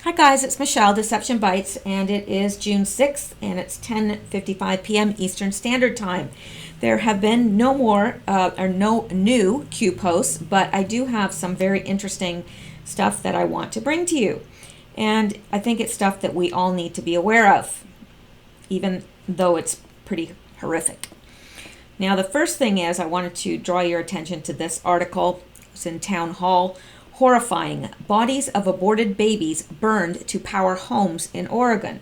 Hi guys, it's Michelle, Deception Bytes, and it is June 6th, and it's 10:55 p.m. Eastern Standard Time. There have been no new Q posts, but I do have some very interesting stuff that I want to bring to you. And I think it's stuff that we all need to be aware of, even though it's pretty horrific. Now, the first thing is I wanted to draw your attention to this article. It's in Town Hall. Horrifying. Bodies of aborted babies burned to power homes in Oregon.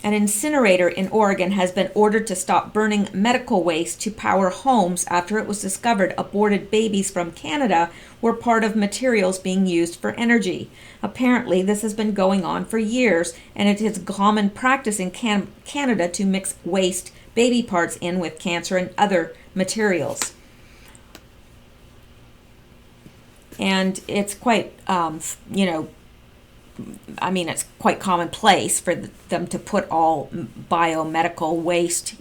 An incinerator in Oregon has been ordered to stop burning medical waste to power homes after it was discovered aborted babies from Canada were part of materials being used for energy. Apparently, this has been going on for years, and it is common practice in Canada to mix waste baby parts in with cancer and other materials. And it's quite, it's quite commonplace for them to put all biomedical waste,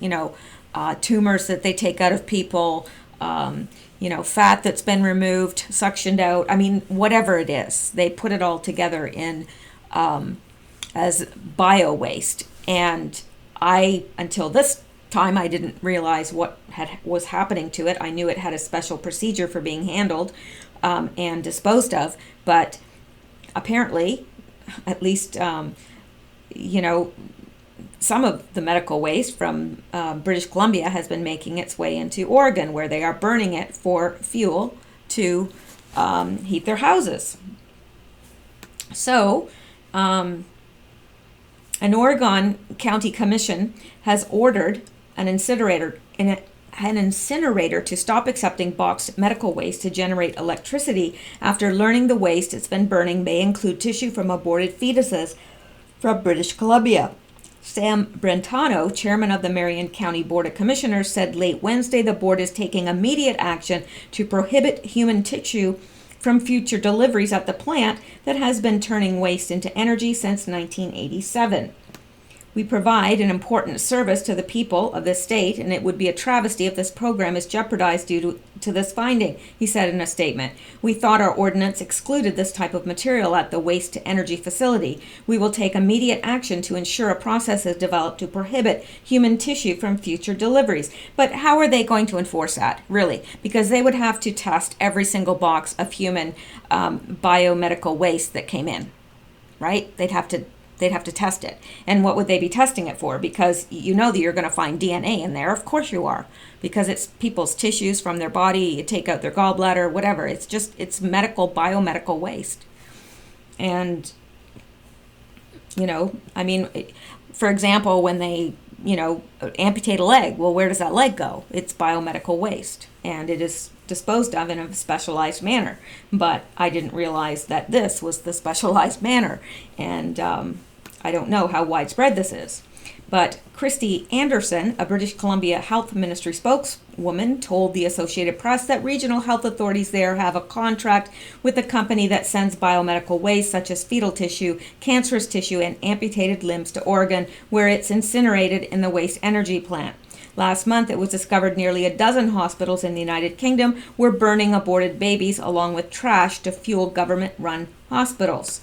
tumors that they take out of people, fat that's been removed, suctioned out. Whatever it is, they put it all together in as bio waste. And until this time, I didn't realize what was happening to it. I knew it had a special procedure for being handled and disposed of, but apparently, at least, some of the medical waste from British Columbia has been making its way into Oregon, where they are burning it for fuel to heat their houses. So, an Oregon County Commission has ordered an incinerator to stop accepting boxed medical waste to generate electricity after learning the waste it's been burning may include tissue from aborted fetuses from British Columbia. Sam Brentano, chairman of the Marion County Board of Commissioners, said late Wednesday the board is taking immediate action to prohibit human tissue from future deliveries at the plant that has been turning waste into energy since 1987. We provide an important service to the people of this state, and it would be a travesty if this program is jeopardized due to this finding, he said in a statement. We thought our ordinance excluded this type of material at the waste-to-energy facility. We will take immediate action to ensure a process is developed to prohibit human tissue from future deliveries. But how are they going to enforce that, really? Because they would have to test every single box of human biomedical waste that came in, right? They'd have to test it. And what would they be testing it for? Because you know that you're going to find DNA in there. Of course you are. Because it's people's tissues from their body. You take out their gallbladder, whatever. It's biomedical waste. And, for example, when they, amputate a leg, well, where does that leg go? It's biomedical waste. And it is disposed of in a specialized manner. But I didn't realize that this was the specialized manner. And I don't know how widespread this is. But Christy Anderson, a British Columbia Health Ministry spokeswoman, told the Associated Press that regional health authorities there have a contract with a company that sends biomedical waste such as fetal tissue, cancerous tissue, and amputated limbs to Oregon, where it's incinerated in the waste energy plant. Last month, it was discovered nearly a dozen hospitals in the United Kingdom were burning aborted babies along with trash to fuel government-run hospitals.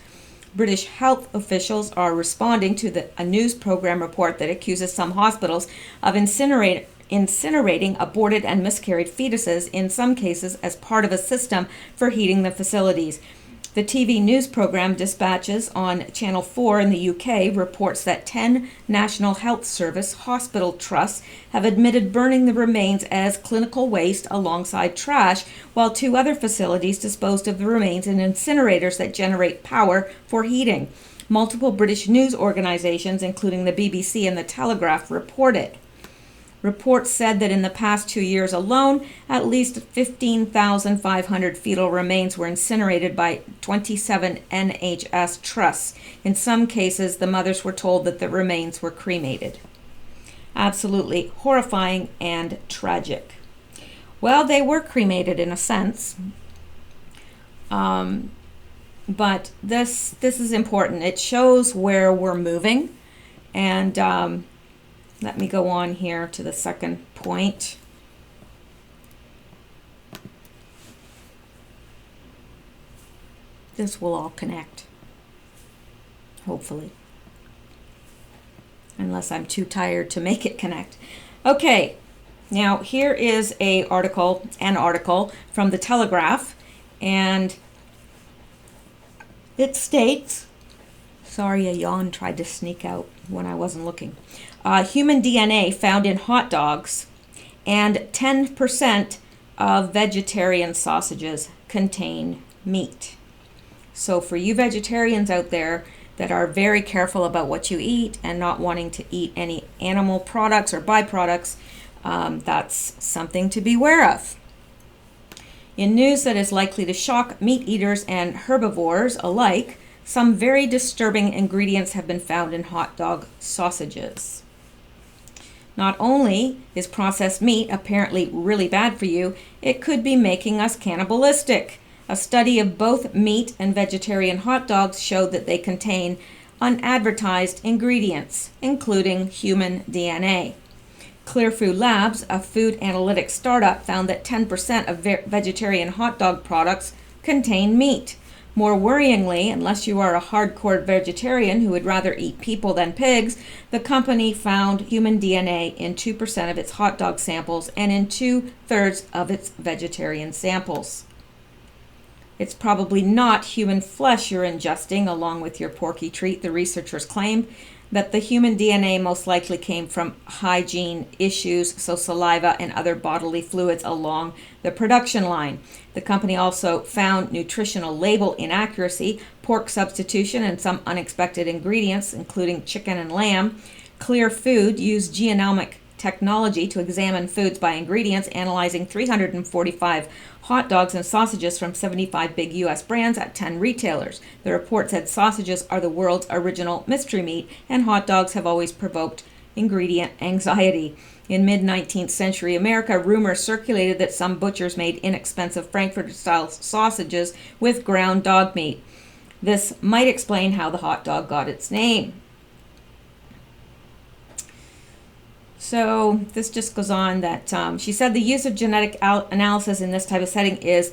British health officials are responding to a news program report that accuses some hospitals of incinerating aborted and miscarried fetuses, in some cases as part of a system for heating the facilities. The TV news program Dispatches on Channel 4 in the UK reports that 10 National Health Service hospital trusts have admitted burning the remains as clinical waste alongside trash, while 2 other facilities disposed of the remains in incinerators that generate power for heating. Multiple British news organizations, including the BBC and the Telegraph, reported. Reports said that in the past 2 years alone, at least 15,500 fetal remains were incinerated by 27 NHS trusts. In some cases, the mothers were told that the remains were cremated. Absolutely horrifying and tragic. Well, they were cremated in a sense. But this is important. It shows where we're moving. And let me go on here to the second point. This will all connect, hopefully. Unless I'm too tired to make it connect. Okay, now here is an article from the Telegraph, and it states, sorry, a yawn tried to sneak out when I wasn't looking. Human DNA found in hot dogs, and 10% of vegetarian sausages contain meat. So for you vegetarians out there that are very careful about what you eat and not wanting to eat any animal products or byproducts, that's something to beware of. In news that is likely to shock meat eaters and herbivores alike, some very disturbing ingredients have been found in hot dog sausages. Not only is processed meat apparently really bad for you, it could be making us cannibalistic. A study of both meat and vegetarian hot dogs showed that they contain unadvertised ingredients, including human DNA. Clear Food Labs, a food analytics startup, found that 10% of vegetarian hot dog products contain meat. More worryingly, unless you are a hardcore vegetarian who would rather eat people than pigs, the company found human DNA in 2% of its hot dog samples and in 2/3 of its vegetarian samples. It's probably not human flesh you're ingesting along with your porky treat, the researchers claimed. That the human DNA most likely came from hygiene issues, so saliva and other bodily fluids along the production line. The company also found nutritional label inaccuracy, pork substitution, and some unexpected ingredients, including chicken and lamb. Clear Food used genomic technology to examine foods by ingredients, analyzing 345 hot dogs and sausages from 75 big U.S. brands at 10 retailers. The report said sausages are the world's original mystery meat, and hot dogs have always provoked ingredient anxiety. In mid-19th century America, rumors circulated that some butchers made inexpensive Frankfurt-style sausages with ground dog meat. This might explain how the hot dog got its name. So this just goes on that she said the use of genetic analysis in this type of setting is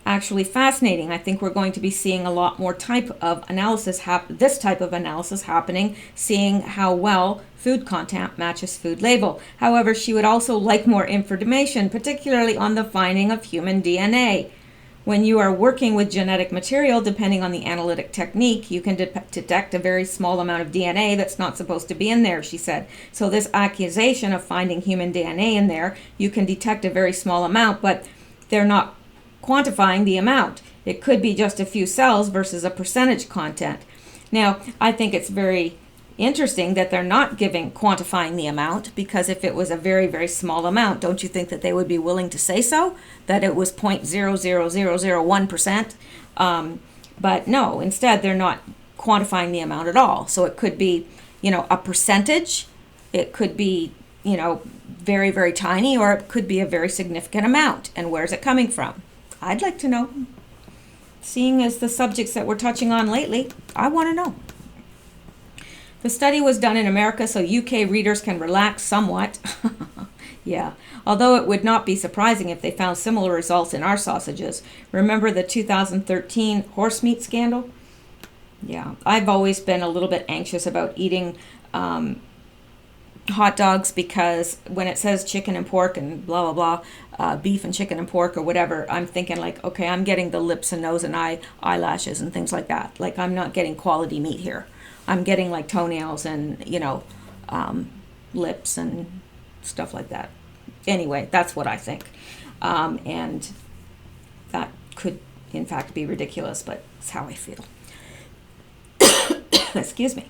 actually fascinating. I think we're going to be seeing a lot more type of analysis, this type of analysis happening, seeing how well food content matches food label. However, she would also like more information, particularly on the finding of human DNA. When you are working with genetic material, depending on the analytic technique, you can detect a very small amount of DNA that's not supposed to be in there, she said. So this accusation of finding human DNA in there, you can detect a very small amount, but they're not quantifying the amount. It could be just a few cells versus a percentage content. Now, I think it's very interesting that they're not quantifying the amount, because if it was a very, very small amount, don't you think that they would be willing to say so? That it was 0.00001%? But no, instead they're not quantifying the amount at all. So it could be, a percentage, it could be, very, very tiny, or it could be a very significant amount. And where's it coming from? I'd like to know. Seeing as the subjects that we're touching on lately, I want to know. The study was done in America, so UK readers can relax somewhat. Yeah, although it would not be surprising if they found similar results in our sausages. Remember the 2013 horse meat scandal? Yeah, I've always been a little bit anxious about eating hot dogs, because when it says chicken and pork and blah, blah, blah, beef and chicken and pork or whatever, I'm thinking like, okay, I'm getting the lips and nose and eyelashes and things like that. Like, I'm not getting quality meat here. I'm getting like toenails and, lips and stuff like that. Anyway, that's what I think. And that could, in fact, be ridiculous, but it's how I feel. Excuse me.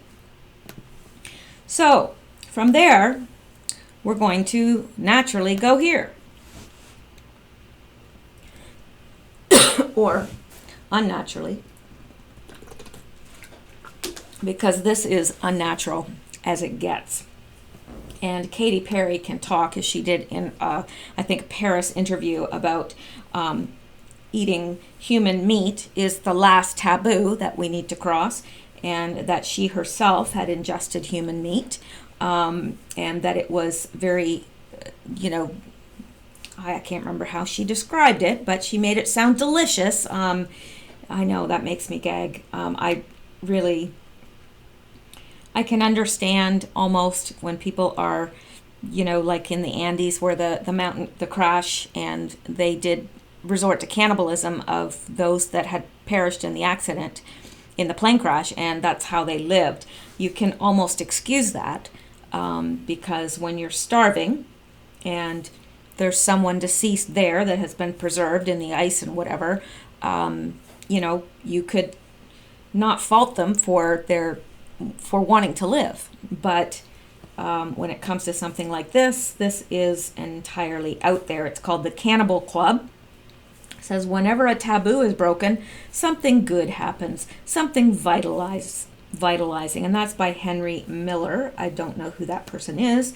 So, from there, we're going to naturally go here. Or unnaturally. Because this is unnatural as it gets. And Katy Perry can talk, as she did in, I think, a Paris interview about eating human meat is the last taboo that we need to cross, and that she herself had ingested human meat, and that it was very, I can't remember how she described it, but she made it sound delicious. I know that makes me gag. I can understand almost when people are, like in the Andes where the crash, and they did resort to cannibalism of those that had perished in the accident, in the plane crash, and that's how they lived. You can almost excuse that, because when you're starving and there's someone deceased there that has been preserved in the ice and whatever, you could not fault them for wanting to live. But when it comes to something like this is entirely out there. It's called the Cannibal Club. It says whenever a taboo is broken, something good happens, something vitalizing, and that's by Henry Miller. I don't know who that person is.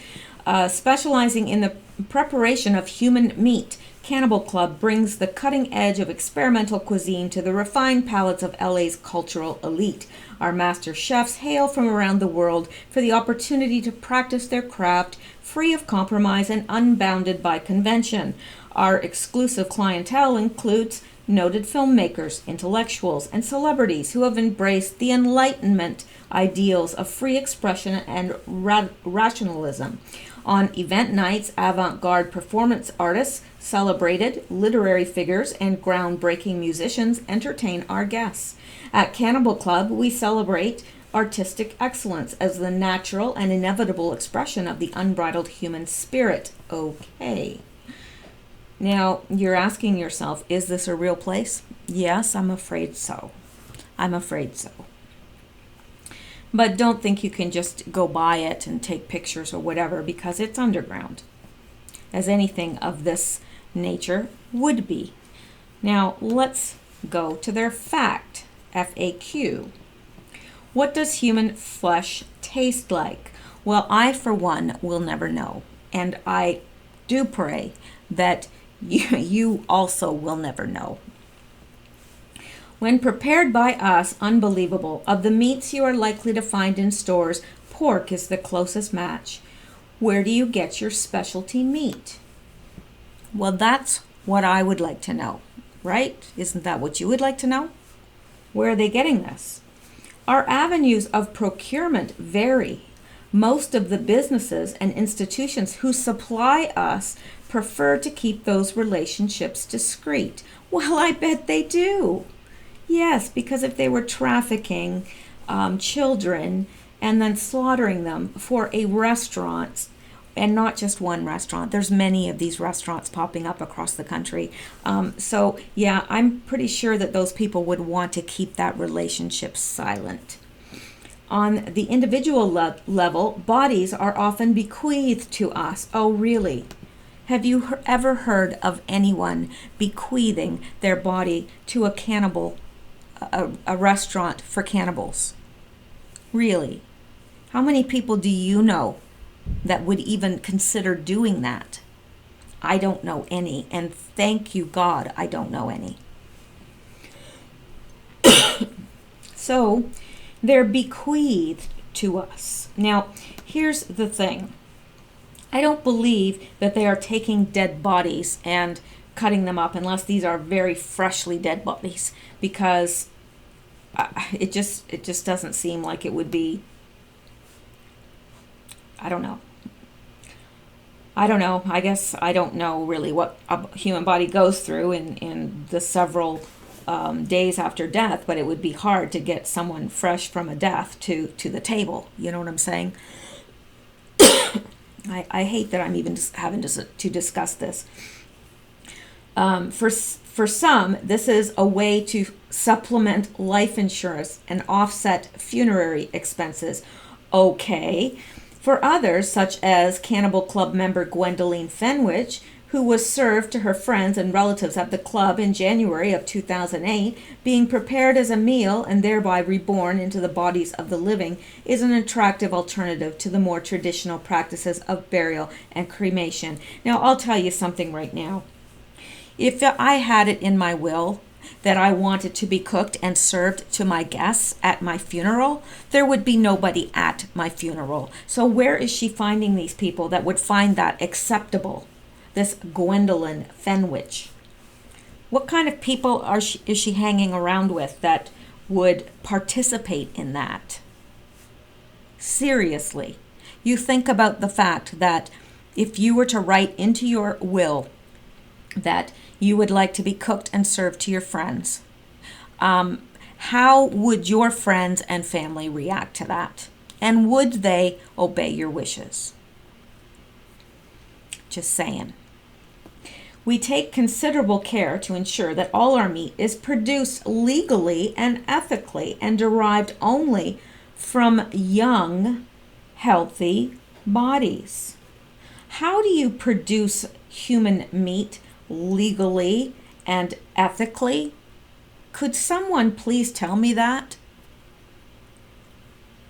Specializing in the preparation of human meat, Cannibal Club brings the cutting edge of experimental cuisine to the refined palates of LA's cultural elite. Our master chefs hail from around the world for the opportunity to practice their craft free of compromise and unbounded by convention. Our exclusive clientele includes noted filmmakers, intellectuals, and celebrities who have embraced the Enlightenment ideals of free expression and rationalism. On event nights, avant-garde performance artists, celebrated literary figures, and groundbreaking musicians entertain our guests. At Cannibal Club, we celebrate artistic excellence as the natural and inevitable expression of the unbridled human spirit. Okay. Now, you're asking yourself, is this a real place? Yes, I'm afraid so. But don't think you can just go by it and take pictures or whatever, because it's underground, as anything of this nature would be. Now, let's go to their fact, FAQ. What does human flesh taste like? Well, I, for one, will never know. And I do pray that you also will never know. When prepared by us, unbelievable. Of the meats you are likely to find in stores, pork is the closest match. Where do you get your specialty meat? Well, that's what I would like to know, right? Isn't that what you would like to know? Where are they getting this? Our avenues of procurement vary. Most of the businesses and institutions who supply us prefer to keep those relationships discreet. Well, I bet they do. Yes, because if they were trafficking children and then slaughtering them for a restaurant, and not just one restaurant, there's many of these restaurants popping up across the country. So yeah, I'm pretty sure that those people would want to keep that relationship silent. On the individual level, bodies are often bequeathed to us. Oh, really? Have you ever heard of anyone bequeathing their body to a cannibal, a restaurant for cannibals? Really? How many people do you know that would even consider doing that? I don't know any, and thank you God I don't know any. So they're bequeathed to us. Now, here's the thing. I don't believe that they are taking dead bodies and cutting them up unless these are very freshly dead bodies, because it just doesn't seem like it would be. I don't know. I guess I don't know really what a human body goes through in the several days after death, but it would be hard to get someone fresh from a death to the table. You know what I'm saying? I hate that I'm even having to discuss this. For some, this is a way to supplement life insurance and offset funerary expenses. Okay. For others, such as Cannibal Club member Gwendolyn Fenwich, who was served to her friends and relatives at the club in January of 2008, being prepared as a meal and thereby reborn into the bodies of the living, is an attractive alternative to the more traditional practices of burial and cremation. Now, I'll tell you something right now. If I had it in my will that I wanted to be cooked and served to my guests at my funeral, there would be nobody at my funeral. So where is she finding these people that would find that acceptable? This Gwendolyn Fenwich. What kind of people is she hanging around with that would participate in that? Seriously. You think about the fact that if you were to write into your will that you would like to be cooked and served to your friends, how would your friends and family react to that? And would they obey your wishes? Just saying. We take considerable care to ensure that all our meat is produced legally and ethically and derived only from young, healthy bodies. How do you produce human meat legally and ethically? Could someone please tell me that?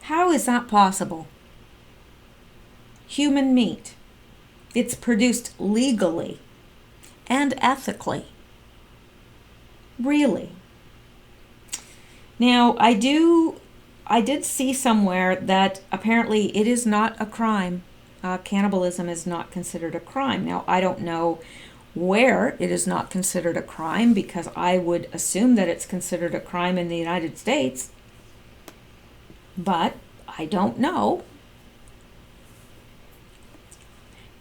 How is that possible? Human meat. It's produced legally and ethically. Really. Now, I did see somewhere that apparently it is not a crime. Cannibalism is not considered a crime. Now, I don't know where it is not considered a crime, because I would assume that it's considered a crime in the United States. But I don't know.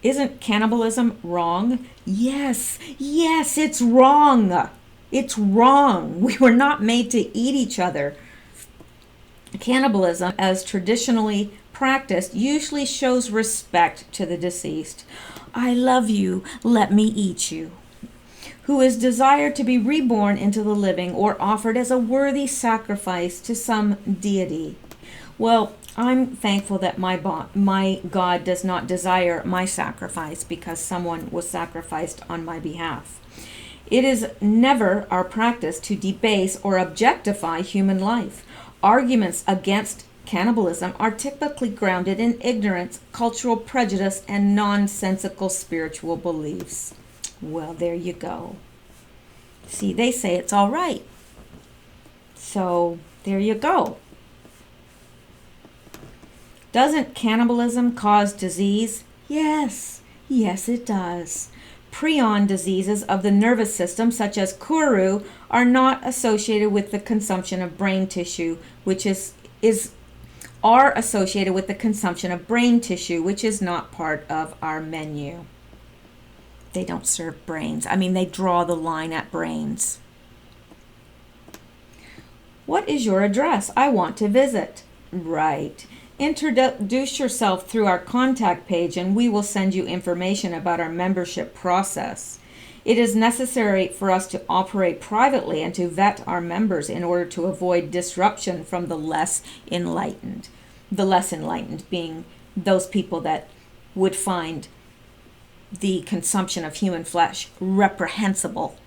Isn't cannibalism wrong? Yes, it's wrong. It's wrong. We were not made to eat each other. Cannibalism, as traditionally practiced, usually shows respect to the deceased. I love you, let me eat you. Who is desired to be reborn into the living or offered as a worthy sacrifice to some deity. Well, I'm thankful that my God does not desire my sacrifice, because someone was sacrificed on my behalf. It is never our practice to debase or objectify human life. Arguments against cannibalism are typically grounded in ignorance, cultural prejudice, and nonsensical spiritual beliefs. Well, there you go. See, they say it's all right. So, there you go. Doesn't cannibalism cause disease? Yes, it does. Prion diseases of the nervous system, such as Kuru, are not associated with the consumption of brain tissue, which are associated with the consumption of brain tissue, which is not part of our menu. They don't serve brains. I mean, they draw the line at brains. What is your address? I want to visit. Right. Introduce yourself through our contact page and we will send you information about our membership process. It is necessary for us to operate privately and to vet our members in order to avoid disruption from the less enlightened. The less enlightened being those people that would find the consumption of human flesh reprehensible,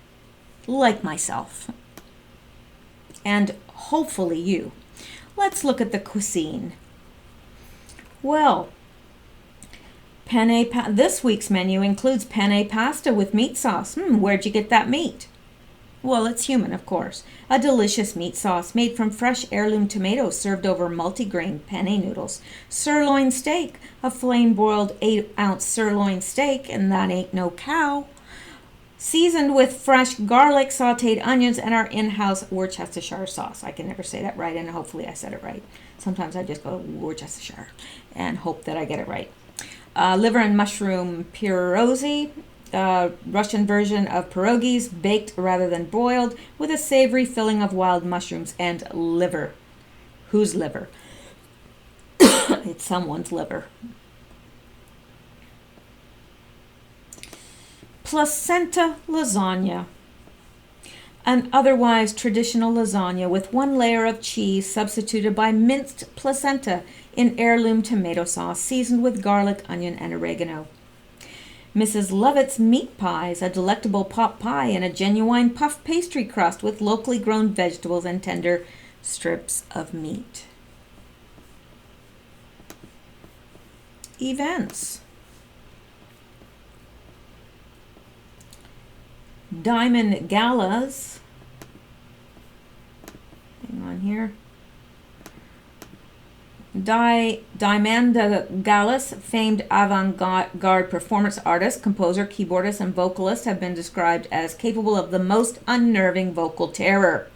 like myself. And hopefully you. Let's look at the cuisine. Well, this week's menu includes penne pasta with meat sauce. Where'd you get that meat? Well, it's human, of course. A delicious meat sauce made from fresh heirloom tomatoes served over multigrain penne noodles. Sirloin steak, a flame-broiled 8-ounce sirloin steak, and that ain't no cow. Seasoned with fresh garlic, sautéed onions, and our in-house Worcestershire sauce. I can never say that right, and hopefully I said it right. Sometimes I just go Worcestershire and hope that I get it right. Liver and mushroom pierogi, Russian version of pierogies, baked rather than broiled, with a savory filling of wild mushrooms and liver. Whose liver? It's someone's liver. Placenta lasagna. An otherwise traditional lasagna with one layer of cheese substituted by minced placenta in heirloom tomato sauce, seasoned with garlic, onion, and oregano. Mrs. Lovett's meat pies, a delectable pot pie in a genuine puff pastry crust with locally grown vegetables and tender strips of meat. Events. Diamond galas. Hang on here. Diamanda Gallis, famed avant-garde performance artist, composer, keyboardist, and vocalist, have been described as capable of the most unnerving vocal terror.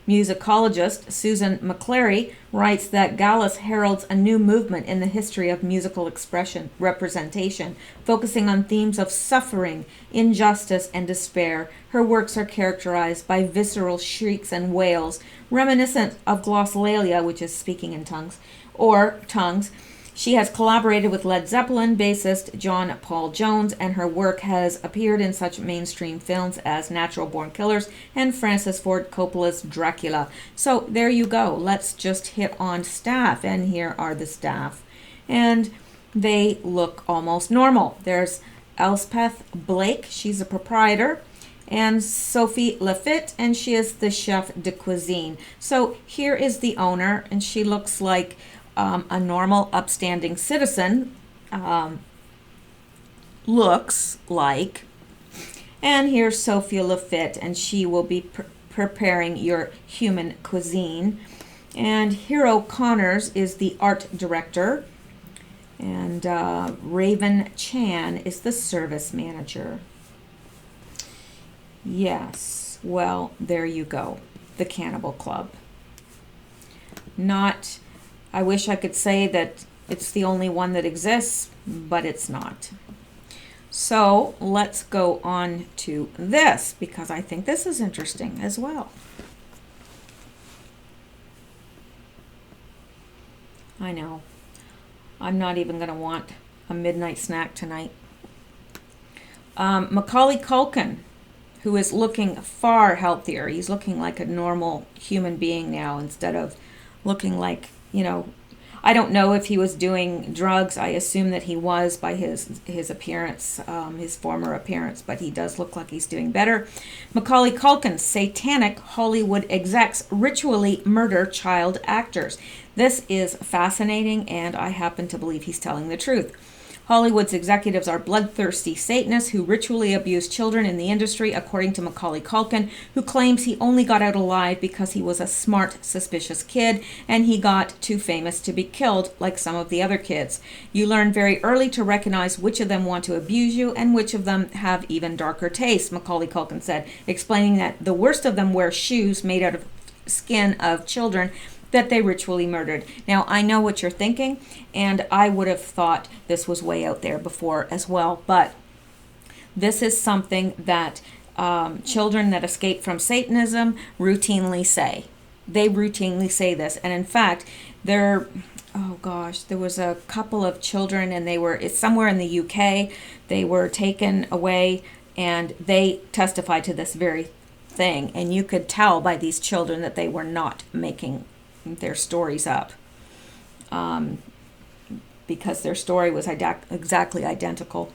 Musicologist Susan McClary writes that Gallus heralds a new movement in the history of musical expression representation, focusing on themes of suffering, injustice, and despair. Her works are characterized by visceral shrieks and wails, reminiscent of glossolalia, which is speaking in tongues, or tongues. She has collaborated with Led Zeppelin bassist John Paul Jones, and her work has appeared in such mainstream films as Natural Born Killers and Francis Ford Coppola's Dracula. So there you go. Let's just hit on staff, and here are the staff. And they look almost normal. There's Elspeth Blake, she's a proprietor, and Sophie Lafitte, and she is the chef de cuisine. So here is the owner, and she looks like a normal, upstanding citizen looks like. And here's Sophia Lafitte, and she will be preparing your human cuisine. And Hero Connors is the art director, and Raven Chan is the service manager. Yes, well, there you go. The Cannibal Club. Not... I wish I could say that it's the only one that exists, but it's not. So let's go on to this, because I think this is interesting as well. I know. I'm not even going to want a midnight snack tonight. Macaulay Culkin, who is looking far healthier. He's looking like a normal human being now instead of looking like, I don't know if he was doing drugs. I assume that he was by his appearance, his former appearance, but he does look like he's doing better. Macaulay Culkin, satanic Hollywood execs ritually murder child actors. This is fascinating, and I happen to believe he's telling the truth. Hollywood's executives are bloodthirsty Satanists who ritually abuse children in the industry, according to Macaulay Culkin, who claims he only got out alive because he was a smart, suspicious kid, and he got too famous to be killed like some of the other kids. You learn very early to recognize which of them want to abuse you and which of them have even darker tastes, Macaulay Culkin said, explaining that the worst of them wear shoes made out of skin of children that they ritually murdered. Now, I know what you're thinking, and I would have thought this was way out there before as well, but this is something that children that escape from Satanism routinely say. They routinely say this, and in fact, there was a couple of children, and it's somewhere in the UK, they were taken away, and they testified to this very thing, and you could tell by these children that they were not making their stories up, because their story was exactly identical.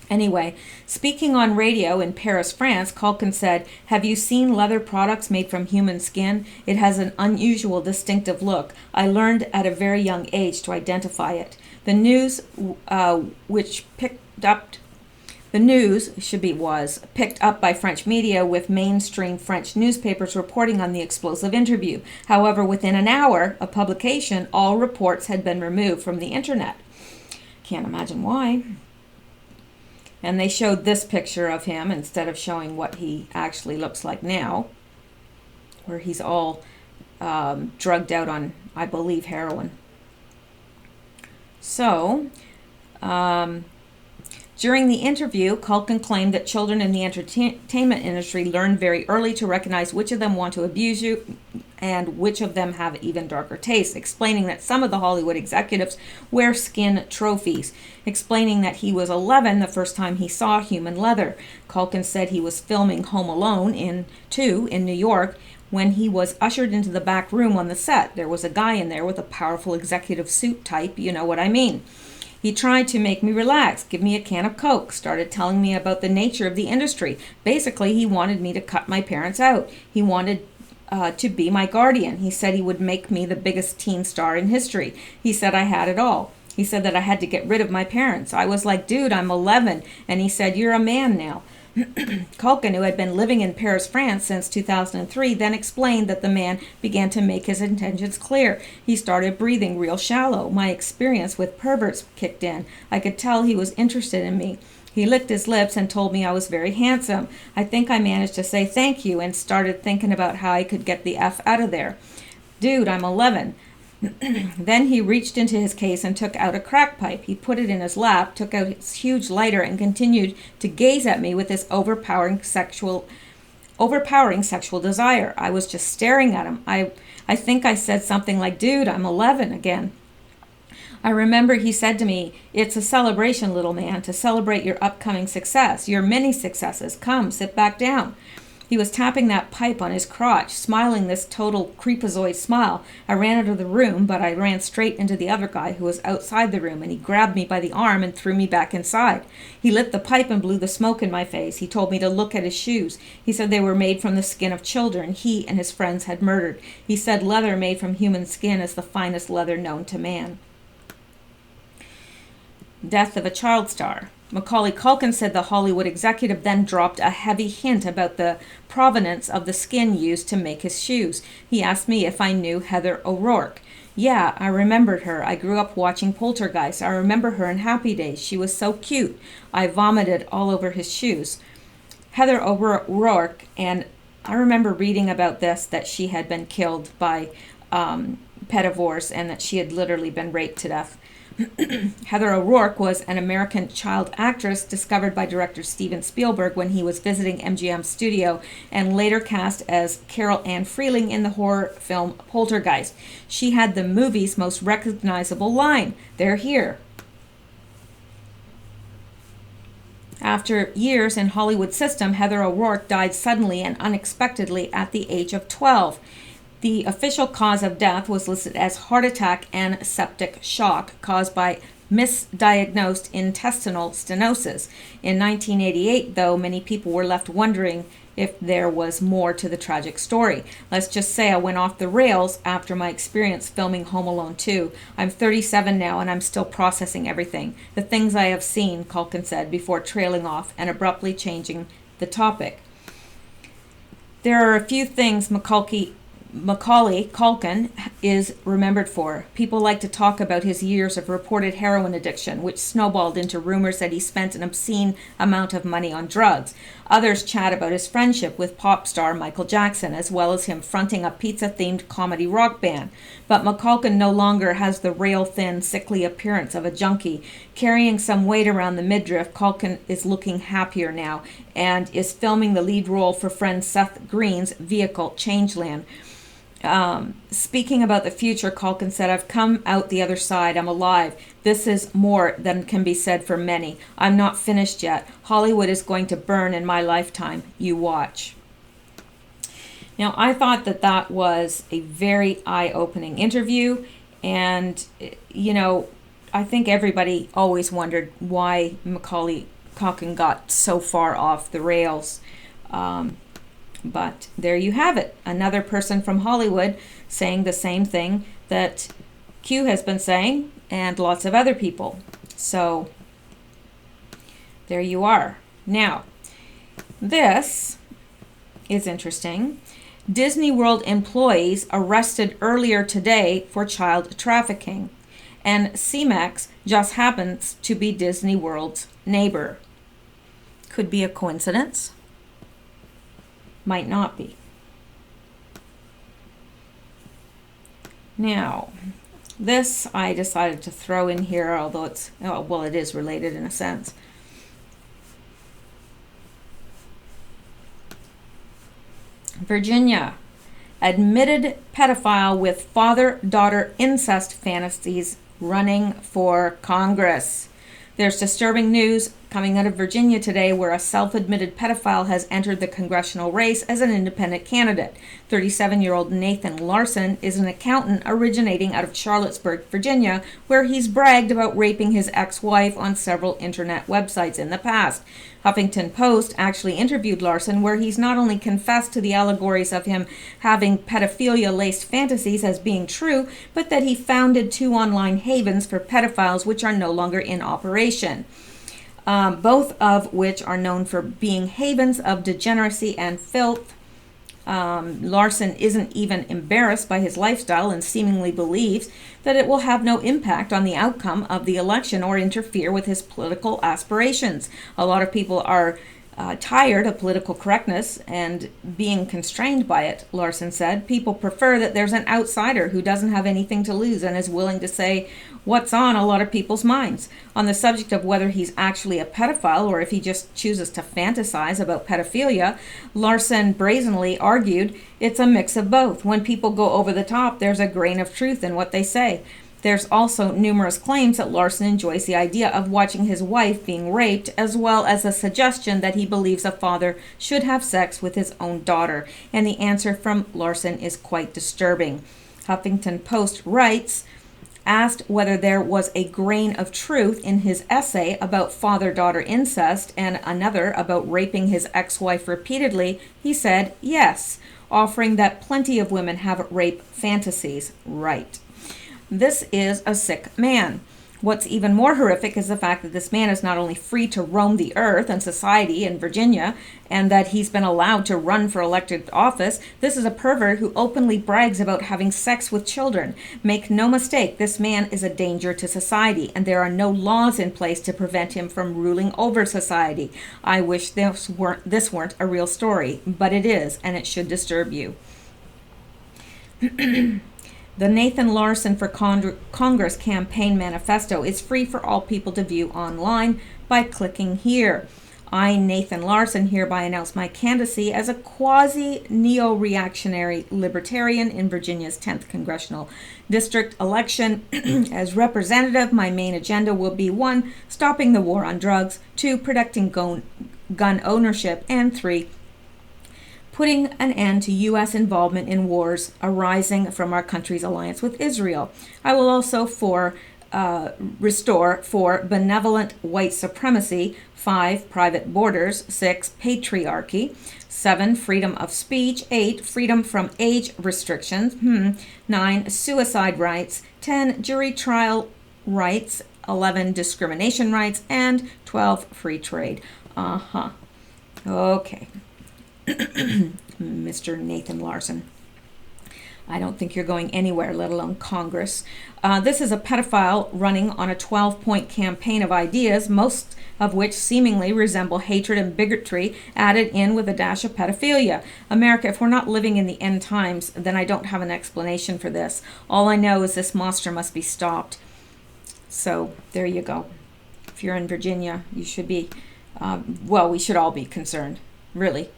Anyway, speaking on radio in Paris, France, Culkin said, "Have you seen leather products made from human skin? It has an unusual, distinctive look. I learned at a very young age to identify it. The news, was picked up by French media, with mainstream French newspapers reporting on the explosive interview. However, within an hour of publication, all reports had been removed from the internet." Can't imagine why. And they showed this picture of him instead of showing what he actually looks like now, where he's all drugged out on, I believe, heroin. So, during the interview, Culkin claimed that children in the entertainment industry learn very early to recognize which of them want to abuse you and which of them have even darker tastes, explaining that some of the Hollywood executives wear skin trophies, explaining that he was 11 the first time he saw human leather. Culkin said he was filming Home Alone in New York when he was ushered into the back room on the set. There was a guy in there with a powerful executive suit type, you know what I mean. He tried to make me relax, give me a can of Coke, started telling me about the nature of the industry. Basically, he wanted me to cut my parents out. He wanted to be my guardian. He said he would make me the biggest teen star in history. He said I had it all. He said that I had to get rid of my parents. I was like, dude, I'm 11. And he said, you're a man now. Culkin, who had been living in Paris, France since 2003, then explained that the man began to make his intentions clear. He started breathing real shallow. My experience with perverts kicked in. I could tell he was interested in me. He licked his lips and told me I was very handsome. I think I managed to say thank you and started thinking about how I could get the F out of there. Dude, I'm 11. Then he reached into his case and took out a crack pipe. He put it in his lap, took out his huge lighter, and continued to gaze at me with this overpowering sexual desire. I was just staring at him. I think I said something like, "Dude, I'm 11 again." I remember he said to me, "It's a celebration, little man, to celebrate your upcoming success, your many successes. Come, sit back down." He was tapping that pipe on his crotch, smiling this total creepazoid smile. I ran out of the room, but I ran straight into the other guy who was outside the room, and he grabbed me by the arm and threw me back inside. He lit the pipe and blew the smoke in my face. He told me to look at his shoes. He said they were made from the skin of children he and his friends had murdered. He said leather made from human skin is the finest leather known to man. Death of a child star. Macaulay Culkin said the Hollywood executive then dropped a heavy hint about the provenance of the skin used to make his shoes. He asked me if I knew Heather O'Rourke. Yeah, I remembered her. I grew up watching Poltergeist. I remember her in Happy Days. She was so cute. I vomited all over his shoes. Heather O'Rourke, and I remember reading about this, that she had been killed by pedivores and that she had literally been raped to death. Heather O'Rourke was an American child actress discovered by director Steven Spielberg when he was visiting MGM's studio, and later cast as Carol Ann Freeling in the horror film Poltergeist. She had the movie's most recognizable line, "They're here." After years in Hollywood system, Heather O'Rourke died suddenly and unexpectedly at the age of 12. The official cause of death was listed as heart attack and septic shock caused by misdiagnosed intestinal stenosis. In 1988, though, many people were left wondering if there was more to the tragic story. Let's just say I went off the rails after my experience filming Home Alone 2. I'm 37 now and I'm still processing everything. The things I have seen, Culkin said, before trailing off and abruptly changing the topic. There are a few things Macaulay Culkin is remembered for. People like to talk about his years of reported heroin addiction, which snowballed into rumors that he spent an obscene amount of money on drugs. Others chat about his friendship with pop star Michael Jackson, as well as him fronting a pizza-themed comedy rock band. But McCulkin no longer has the rail-thin, sickly appearance of a junkie. Carrying some weight around the midriff, Culkin is looking happier now and is filming the lead role for friend Seth Green's vehicle Changeland. Speaking about the future, Culkin said, "I've come out the other side. I'm alive. This is more than can be said for many. I'm not finished yet. Hollywood is going to burn in my lifetime. You watch." Now, I thought that that was a very eye-opening interview. And, you know, I think everybody always wondered why Macaulay Culkin got so far off the rails. But there you have it. Another person from Hollywood saying the same thing that Q has been saying, and lots of other people. So there you are. Now, this is interesting. Disney World employees arrested earlier today for child trafficking. And CMAX just happens to be Disney World's neighbor. Could be a coincidence. Might not be. Now, this I decided to throw in here, although it is related in a sense. Virginia, admitted pedophile with father-daughter incest fantasies running for Congress. There's disturbing news coming out of Virginia today, where a self-admitted pedophile has entered the congressional race as an independent candidate. 37-year-old Nathan Larson is an accountant originating out of Charlottesburg, Virginia, where he's bragged about raping his ex-wife on several internet websites in the past. Huffington Post actually interviewed Larson, where he's not only confessed to the allegories of him having pedophilia-laced fantasies as being true, but that he founded 2 online havens for pedophiles which are no longer in operation. both of which are known for being havens of degeneracy and filth. Larson isn't even embarrassed by his lifestyle and seemingly believes that it will have no impact on the outcome of the election or interfere with his political aspirations. A lot of people are tired of political correctness and being constrained by it, Larson said. People prefer that there's an outsider who doesn't have anything to lose and is willing to say what's on a lot of people's minds. On the subject of whether he's actually a pedophile or if he just chooses to fantasize about pedophilia, Larson brazenly argued it's a mix of both. When people go over the top, there's a grain of truth in what they say. There's also numerous claims that Larson enjoys the idea of watching his wife being raped, as well as a suggestion that he believes a father should have sex with his own daughter. And the answer from Larson is quite disturbing. Huffington Post writes, asked whether there was a grain of truth in his essay about father-daughter incest and another about raping his ex-wife repeatedly, he said yes, offering that plenty of women have rape fantasies. Right. This is a sick man. What's even more horrific is the fact that this man is not only free to roam the earth and society in Virginia, and that he's been allowed to run for elected office. This is a pervert who openly brags about having sex with children. Make no mistake, this man is a danger to society, and there are no laws in place to prevent him from ruling over society. I wish this weren't a real story, but it is, and it should disturb you. The Nathan Larson for Congress campaign manifesto is free for all people to view online by clicking here. I, Nathan Larson, hereby announce my candidacy as a quasi-neo-reactionary libertarian in Virginia's 10th Congressional District election. As representative, my main agenda will be 1. Stopping the war on drugs, 2. Protecting gun ownership, and 3. Putting an end to U.S. involvement in wars arising from our country's alliance with Israel. I will also restore 4. Benevolent white supremacy, 5. Private borders, 6. Patriarchy, 7. Freedom of speech, 8. Freedom from age restrictions, 9. Suicide rights, 10. Jury trial rights, 11. Discrimination rights, and 12. Free trade. Okay. Mr. Nathan Larson. I don't think you're going anywhere, let alone Congress. This is a pedophile running on a 12-point campaign of ideas, most of which seemingly resemble hatred and bigotry added in with a dash of pedophilia. America, if we're not living in the end times, then I don't have an explanation for this. All I know is this monster must be stopped. So there you go. If you're in Virginia, you should be, we should all be concerned, really.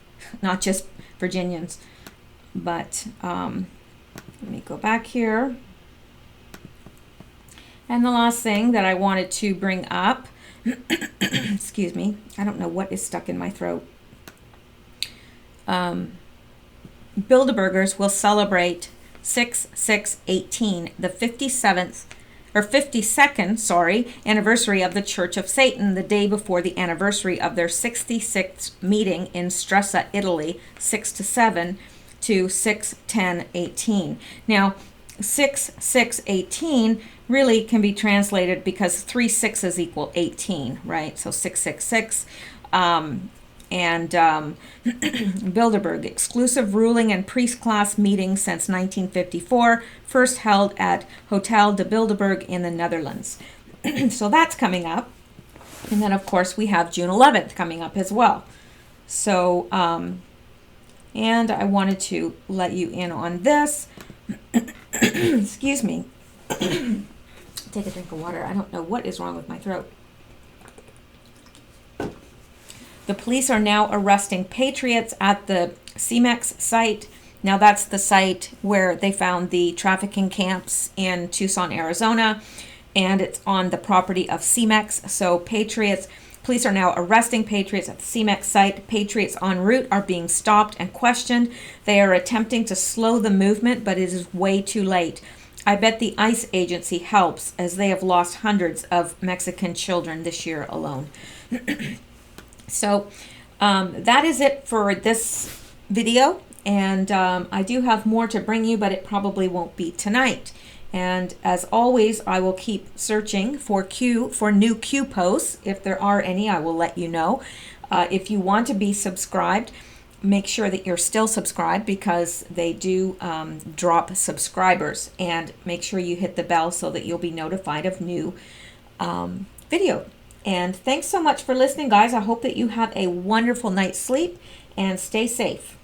Not just Virginians, but let me go back here. And the last thing that I wanted to bring up, excuse me, I don't know what is stuck in my throat. Bilderbergers will celebrate 6/6/18, the 52nd anniversary of the Church of Satan, the day before the anniversary of their 66th meeting in Stresa, Italy, 6/7 to 6/10/18. Now, 6/6/18 really can be translated because 3 6s equal 18, right? So 666. Bilderberg, exclusive ruling and priest class meeting since 1954, first held at Hotel de Bilderberg in the Netherlands. So that's coming up. And then, of course, we have June 11th coming up as well. So, and I wanted to let you in on this. Excuse me. Take a drink of water. I don't know what is wrong with my throat. The police are now arresting patriots at the CEMEX site. Now that's the site where they found the trafficking camps in Tucson, Arizona, and it's on the property of CEMEX. So police are now arresting patriots at the CEMEX site. Patriots en route are being stopped and questioned. They are attempting to slow the movement, but it is way too late. I bet the ICE agency helps, as they have lost hundreds of Mexican children this year alone. So that is it for this video, and I do have more to bring you, but it probably won't be tonight. And as always, I will keep searching for new Q posts. If there are any, I will let you know. If you want to be subscribed, make sure that you're still subscribed, because they do drop subscribers. And make sure you hit the bell so that you'll be notified of new video. And thanks so much for listening, guys. I hope that you have a wonderful night's sleep and stay safe.